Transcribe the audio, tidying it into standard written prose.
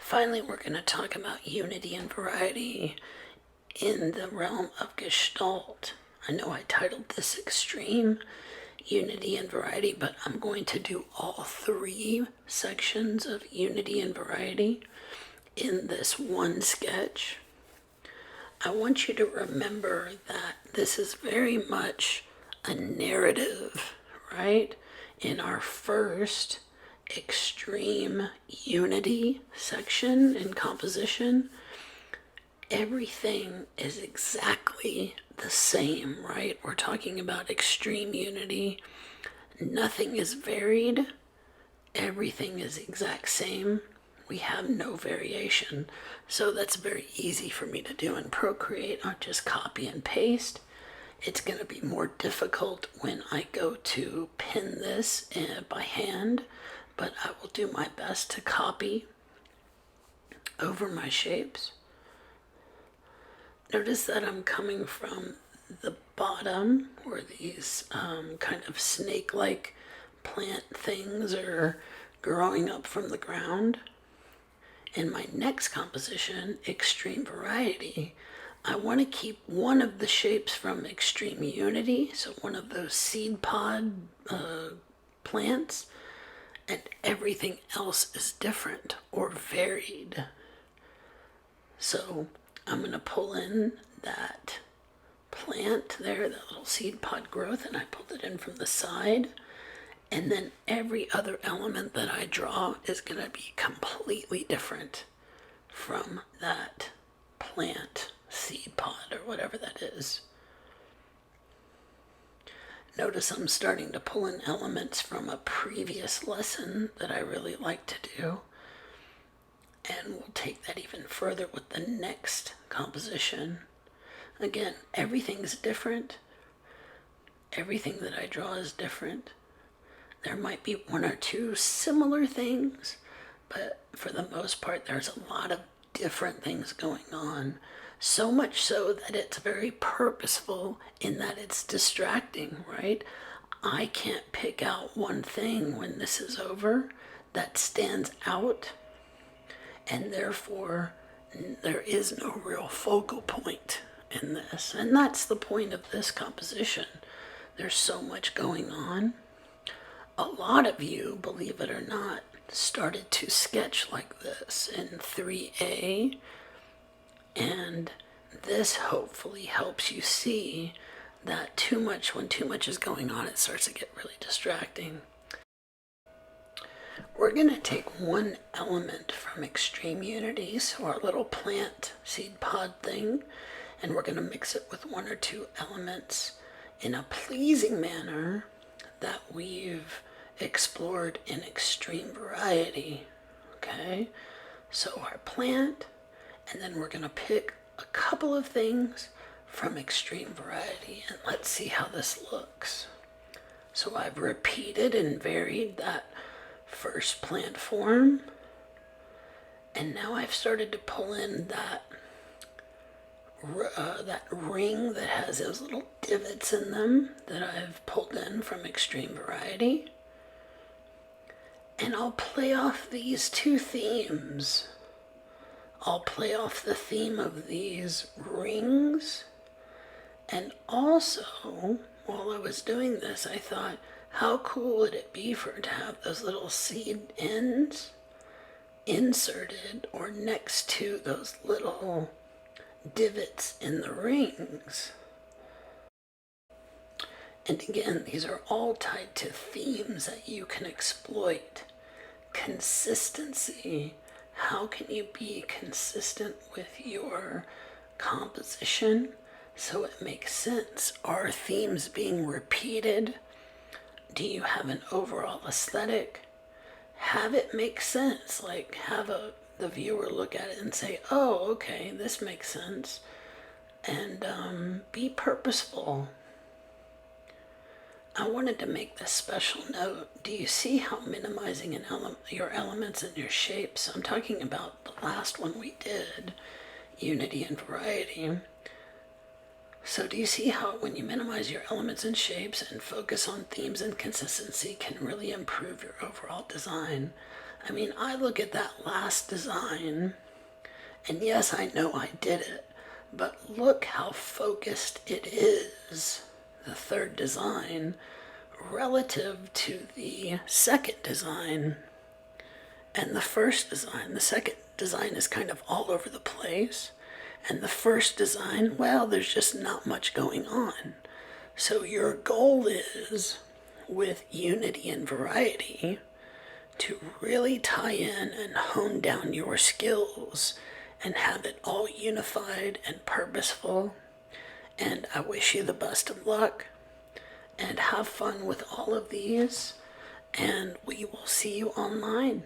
Finally, we're going to talk about unity and variety in the realm of Gestalt. I know I titled this Extreme Unity and Variety, but I'm going to do all three sections of unity and variety in this one sketch. I want you to remember that this is very much a narrative, right? In our first extreme unity section in composition, everything is exactly the same, right? We're talking about extreme unity. Nothing is varied. Everything is exact same. We have no variation. So that's very easy for me to do in Procreate. I'll just copy and paste. It's going to be more difficult when I go to pin this by hand, but I will do my best to copy over my shapes. Notice that I'm coming from the bottom where these kind of snake-like plant things are growing up from the ground. In my next composition, Extreme Variety, I want to keep one of the shapes from Extreme Unity, so one of those seed pod plants, and everything else is different or varied. So I'm going to pull in that plant there, that little seed pod growth, and I pulled it in from the side. And then every other element that I draw is going to be completely different from that plant seed pod or whatever that is. Notice I'm starting to pull in elements from a previous lesson that I really like to do. And we'll take that even further with the next composition. Again, everything's different. Everything that I draw is different. There might be one or two similar things, but for the most part, there's a lot of different things going on. So much so that it's very purposeful in that it's distracting, right? I can't pick out one thing when this is over that stands out, and therefore there is no real focal point in this. And that's the point of this composition. There's so much going on. A lot of you, believe it or not, started to sketch like this in 3A, and this hopefully helps you see that when too much is going on, it starts to get really distracting. We're going to take one element from Extreme Unity, so our little plant seed pod thing, and we're going to mix it with one or two elements in a pleasing manner that we've explored in Extreme Variety. Okay, so our plant, and then we're going to pick a couple of things from Extreme Variety, and let's see how this looks. So I've repeated and varied that first plant form, and now I've started to pull in that ring that has those little divots in them that I've pulled in from Extreme Variety. And I'll play off these two themes. I'll play off the theme of these rings. And also, while I was doing this, I thought, how cool would it be for it to have those little seed ends inserted or next to those little divots in the rings? And again, these are all tied to themes that you can exploit. Consistency. How can you be consistent with your composition so it makes sense? Are themes being repeated? Do you have an overall aesthetic? Have it make sense. Like, have the viewer look at it and say, oh, okay, this makes sense. And be purposeful. I wanted to make this special note. Do you see how minimizing your elements and your shapes? I'm talking about the last one we did, Unity and Variety. So do you see how when you minimize your elements and shapes and focus on themes and consistency can really improve your overall design? I mean, I look at that last design, and yes, I know I did it, but look how focused it is, the third design, relative to the second design and the first design. The second design is kind of all over the place, and the first design, well, there's just not much going on. So your goal is, with unity and variety, to really tie in and hone down your skills and have it all unified and purposeful. And I wish you the best of luck and have fun with all of these. And we will see you online.